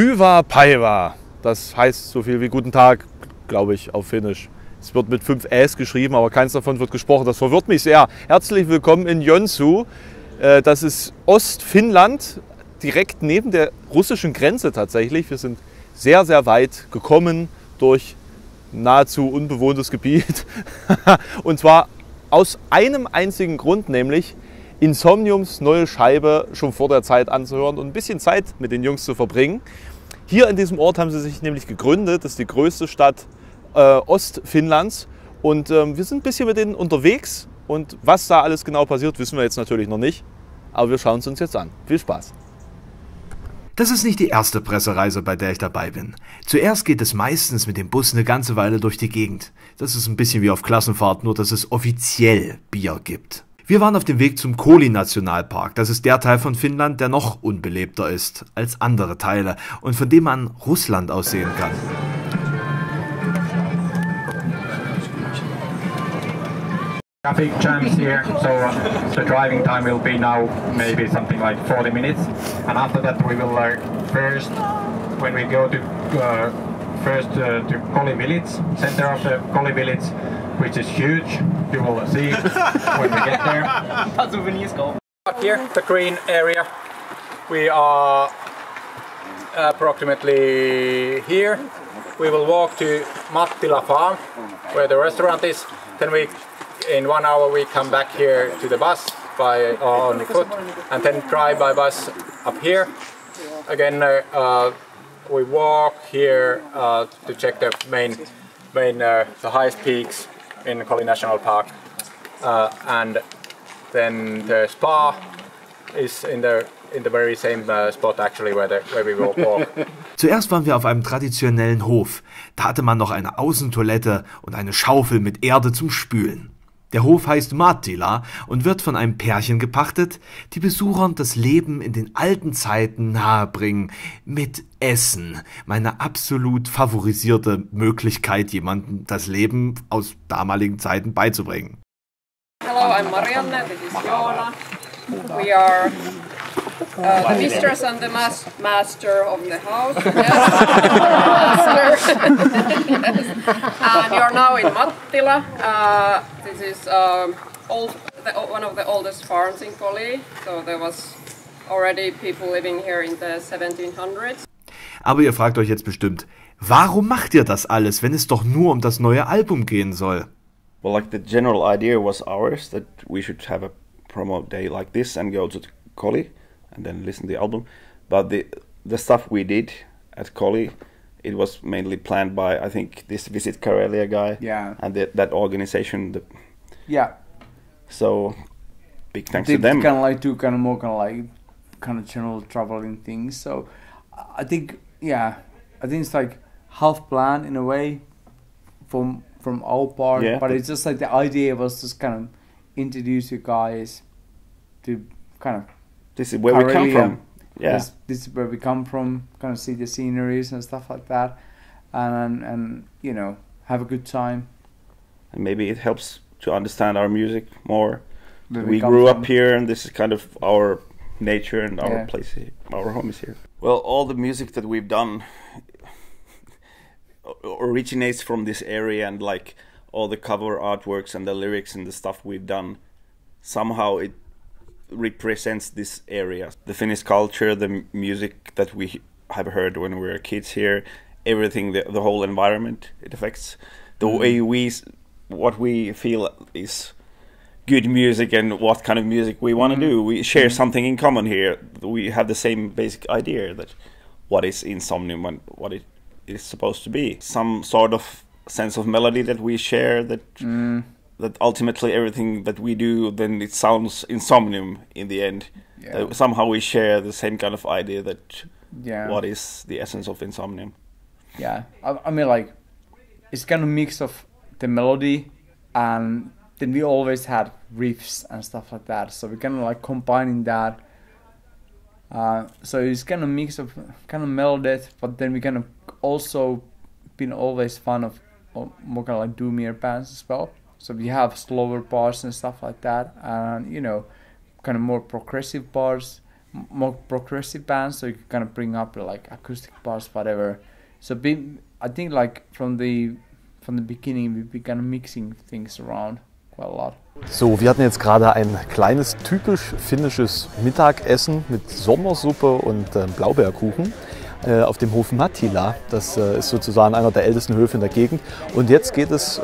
Hyvää päivää. Das heißt so viel wie guten Tag, glaube ich, auf Finnisch. Es wird mit 5 Äs geschrieben, aber keins davon wird gesprochen. Das verwirrt mich sehr. Herzlich willkommen in Joensuu. Das ist Ostfinnland, direkt neben der russischen Grenze tatsächlich. Wir sind sehr, sehr weit gekommen durch nahezu unbewohntes Gebiet. Und zwar aus einem einzigen Grund, nämlich Insomniums neue Scheibe schon vor der Zeit anzuhören und ein bisschen Zeit mit den Jungs zu verbringen. Hier in diesem Ort haben sie sich nämlich gegründet. Das ist die größte Stadt Ostfinnlands. Und wir sind ein bisschen mit denen unterwegs. Und was da alles genau passiert, wissen wir jetzt natürlich noch nicht. Aber wir schauen es uns jetzt an. Viel Spaß! Das ist nicht die erste Pressereise, bei der ich dabei bin. Zuerst geht es meistens mit dem Bus eine ganze Weile durch die Gegend. Das ist ein bisschen wie auf Klassenfahrt, nur dass es offiziell Bier gibt. Wir waren auf dem Weg zum Kolli-Nationalpark. Das ist der Teil von Finnland, der noch unbelebter ist als andere Teile und von dem man Russland aus sehen kann. Traffic jams here, so the driving time will be now maybe something like 40 minutes, and after that we will first, when we go to Kolli village, center of the Kolli village, which is huge. You will see when we get there. Here, the green area. We are approximately here. We will walk to Mattila farm, where the restaurant is. Then in 1 hour we come back here to the bus on foot, and then drive by bus up here. Again, we walk here to check the the highest peaks in Kolli National Park, and then the spa is in the very same spot actually where we will walk. Zuerst waren wir auf einem traditionellen Hof. Da hatte man noch eine Außentoilette und eine Schaufel mit Erde zum Spülen. Der Hof heißt Mattila und wird von einem Pärchen gepachtet, die Besuchern das Leben in den alten Zeiten nahebringen. Mit Essen. Meine absolut favorisierte Möglichkeit, jemandem das Leben aus damaligen Zeiten beizubringen. Hello, I'm Marianne, this is Joona. We are the mistress and the master of the house. Yes. And you're now in Mattila. This is one of the oldest farms in Kolli. So there was already people living here in the 1700s. Aber ihr fragt euch jetzt bestimmt, warum macht ihr das alles, wenn es doch nur um das neue Album gehen soll? Well, like the general idea was ours, that we should have a promo day like this and go to Kolli and then listen to the album. But the stuff we did at Kolli, it was mainly planned by, I think, this Visit Karelia guy. Yeah. And that organization. Yeah. So, big thanks to them. Kind of general traveling things. So, I think it's like half planned in a way from our part. Yeah, but it's just like the idea was just kind of introduce you guys to kind of this is where Karelia. We come from. Yeah, this is where we come from. Kind of see the sceneries and stuff like that, and you know, have a good time. And maybe it helps to understand our music more. We grew up here, and this is kind of our nature and our place here, our home is here. Well, all the music that we've done originates from this area, and like all the cover artworks and the lyrics and the stuff we've done, somehow it represents this area. The Finnish culture, the music that we have heard when we were kids here, everything, the whole environment, it affects the way what we feel is good music and what kind of music we want to do. We share something in common here. We have the same basic idea that what is Insomnium and what it is supposed to be. Some sort of sense of melody that we share, that ultimately everything that we do, then it sounds Insomnium in the end. Yeah. Somehow we share the same kind of idea that what is the essence of Insomnium. Yeah, I mean, like, it's kind of mix of the melody, and then we always had riffs and stuff like that, so we're kind of like combining that. So it's kind of mix of kind of melody, but then we kind of also been always fan of more kind of like doomier bands as well. So we have slower parts and stuff like that, and you know, kind of more progressive parts. more progressive bands, so you can kind of bring up like acoustic parts, whatever. So I think like from the beginning we began mixing things around quite a lot. So, wir hatten jetzt gerade ein kleines typisch finnisches Mittagessen mit Sommersuppe und Blaubeerkuchen auf dem Hof Mattila. Das ist sozusagen einer der ältesten Höfe in der Gegend. Und jetzt geht es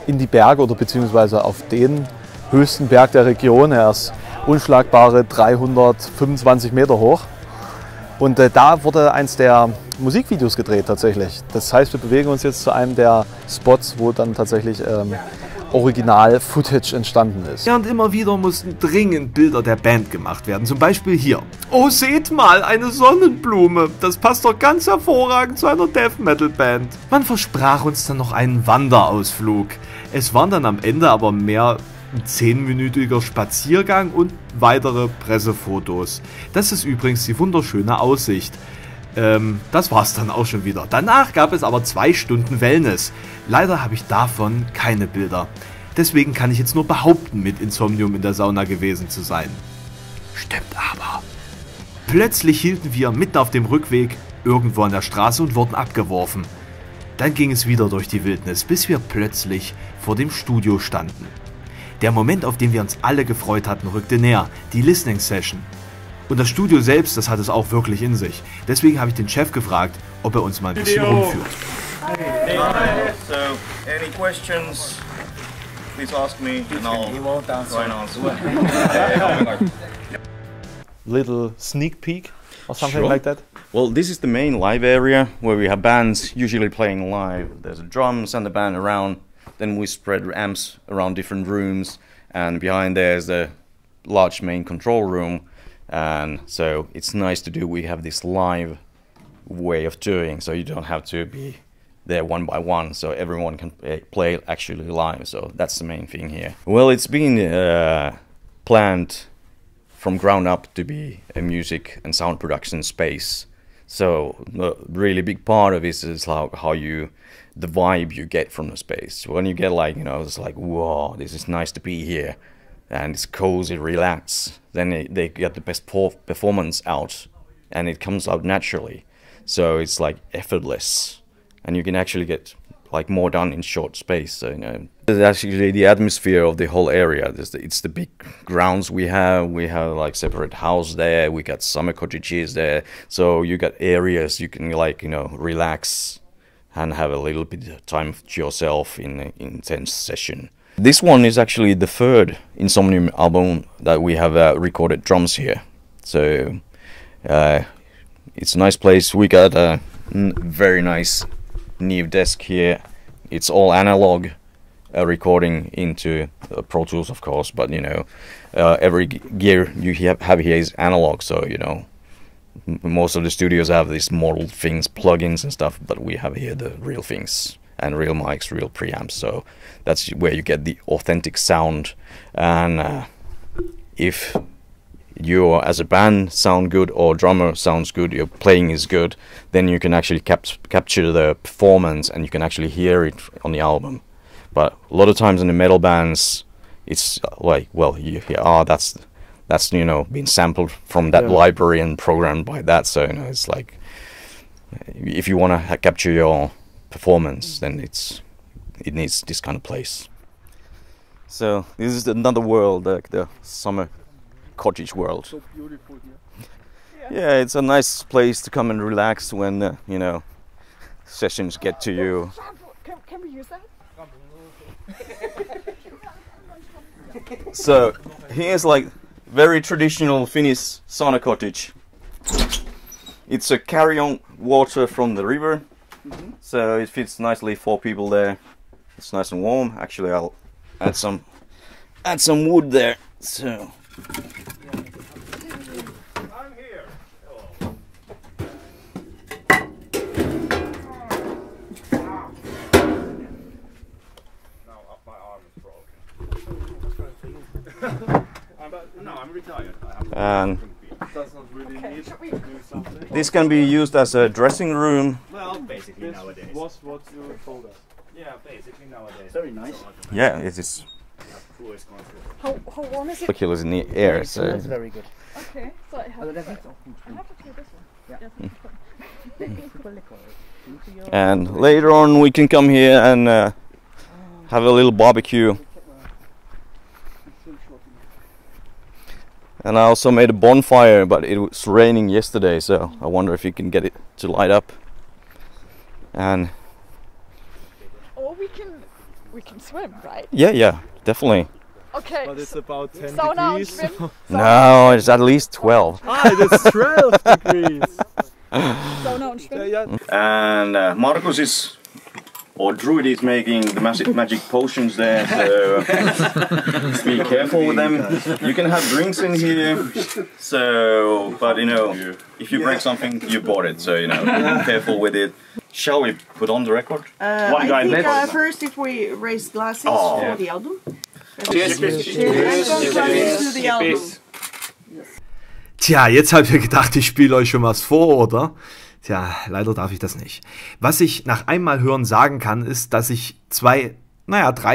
in die Berge oder beziehungsweise auf den höchsten Berg der Region. Er ist unschlagbare 325 Meter hoch. Und da wurde eins der Musikvideos gedreht tatsächlich. Das heißt, wir bewegen uns jetzt zu einem der Spots, wo dann tatsächlich Original-Footage entstanden ist. Ja, und immer wieder mussten dringend Bilder der Band gemacht werden. Zum Beispiel hier. Oh, seht mal, eine Sonnenblume. Das passt doch ganz hervorragend zu einer Death-Metal-Band. Man versprach uns dann noch einen Wanderausflug. Es waren dann am Ende aber mehr ein 10-minütiger Spaziergang und weitere Pressefotos. Das ist übrigens die wunderschöne Aussicht. Das war's dann auch schon wieder. Danach gab es aber 2 Stunden Wellness. Leider habe ich davon keine Bilder. Deswegen kann ich jetzt nur behaupten, mit Insomnium in der Sauna gewesen zu sein. Stimmt aber. Plötzlich hielten wir mitten auf dem Rückweg irgendwo an der Straße und wurden abgeworfen. Dann ging es wieder durch die Wildnis, bis wir plötzlich vor dem Studio standen. Der Moment, auf den wir uns alle gefreut hatten, rückte näher. Die Listening Session. Und das Studio selbst, das hat es auch wirklich in sich. Deswegen habe ich den Chef gefragt, ob er uns mal ein bisschen rumführt. Hey. So, any questions? Please ask me and I'll try and answer. Little sneak peek or something Sure. like that? Well, this is the main live area where we have bands usually playing live. There's a drums and the band around. Then we spread amps around different rooms, and behind there's the large main control room. And so it's nice to do. We have this live way of doing, so you don't have to be there one by one, so everyone can play actually live. So that's the main thing here. Well, it's been planned from ground up to be a music and sound production space. So the really big part of it is how you, the vibe you get from the space. When you get like, it's like, whoa, this is nice to be here. And it's cozy, relaxed, then they get the best performance out, and it comes out naturally. So it's like effortless, and you can actually get like more done in short space. So, it's actually the atmosphere of the whole area. It's the big grounds we have. We have like separate house there. We got summer cottages there. So you got areas you can relax and have a little bit of time to yourself in an intense session. This one is actually the 3rd Insomnium album that we have recorded drums here. So it's a nice place. We got a very nice Neve desk here. It's all analog recording into Pro Tools, of course, but every gear you have here is analog. So most of the studios have these model things, plugins and stuff, but we have here the real things. And real mics, real preamps, so that's where you get the authentic sound. And if you as a band sound good or drummer sounds good, your playing is good, then you can actually capture the performance and you can actually hear it on the album. But a lot of times in the metal bands, it's like, well, that's been sampled from that library and programmed by that. So it's like, if you want to capture your performance, then it needs this kind of place. So this is another world, like the summer cottage world. So beautiful here. Yeah, it's a nice place to come and relax when sessions get to you. Can we use that? So here's like very traditional Finnish sauna cottage. It's a carry-on water from the river. So it fits nicely, 4 people there. It's nice and warm. Actually, I'll add some wood there. So I'm here. Now my arm is broken. I'm retired. and Does not really need to do something. this can be used as a dressing room. Well, basically nowadays. Was what you told us. Yeah, basically nowadays. Very nice. Yeah, it is How warm is it? molecules in the air. So very good. Okay, so I have to try this one. and later on we can come here and have a little barbecue. And I also made a bonfire, but it was raining yesterday, so I wonder if you can get it to light up. And Or we can swim, right? yeah, definitely. Okay. But it's about 10 Sauna und degrees. Schwimmen. No, it's at least 12. It's 12 degrees. Sauna und Schwimmen. And Markus is, or Druid is making the magic potions there, so be careful with them. You can have drinks in here, so, but you know, if you break something, you bought it, so you know, be careful with it. Shall we put on the record? I think first if we raise glasses for the album. Cheers. To the album. Tja, jetzt habt ihr gedacht, ich spiele euch schon was vor, oder? Tja, leider darf ich das nicht. Was ich nach einmal hören sagen kann, ist, dass ich drei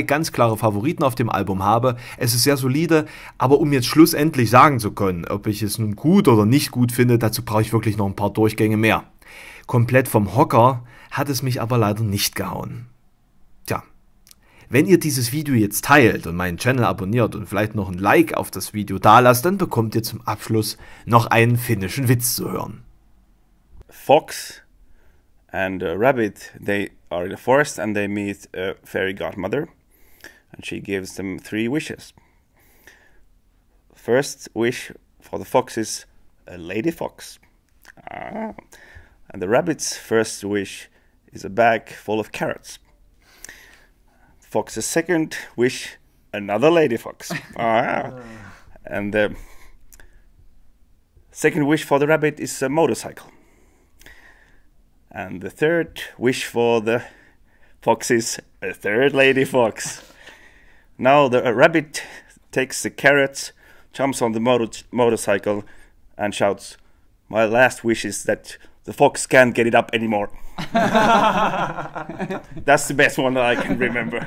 ganz klare Favoriten auf dem Album habe. Es ist sehr solide, aber um jetzt schlussendlich sagen zu können, ob ich es nun gut oder nicht gut finde, dazu brauche ich wirklich noch ein paar Durchgänge mehr. Komplett vom Hocker hat es mich aber leider nicht gehauen. Tja, wenn ihr dieses Video jetzt teilt und meinen Channel abonniert und vielleicht noch ein Like auf das Video dalasst, dann bekommt ihr zum Abschluss noch einen finnischen Witz zu hören. Fox and a rabbit, they are in a forest and they meet a fairy godmother, and she gives them 3 wishes. First wish for the fox is a lady fox. And the rabbit's first wish is a bag full of carrots. Fox's second wish, another lady fox. And the second wish for the rabbit is a motorcycle. And the third wish for the fox is a third lady fox. Now the rabbit takes the carrots, jumps on the motorcycle and shouts, "My last wish is that the fox can't get it up anymore." That's the best one that I can remember.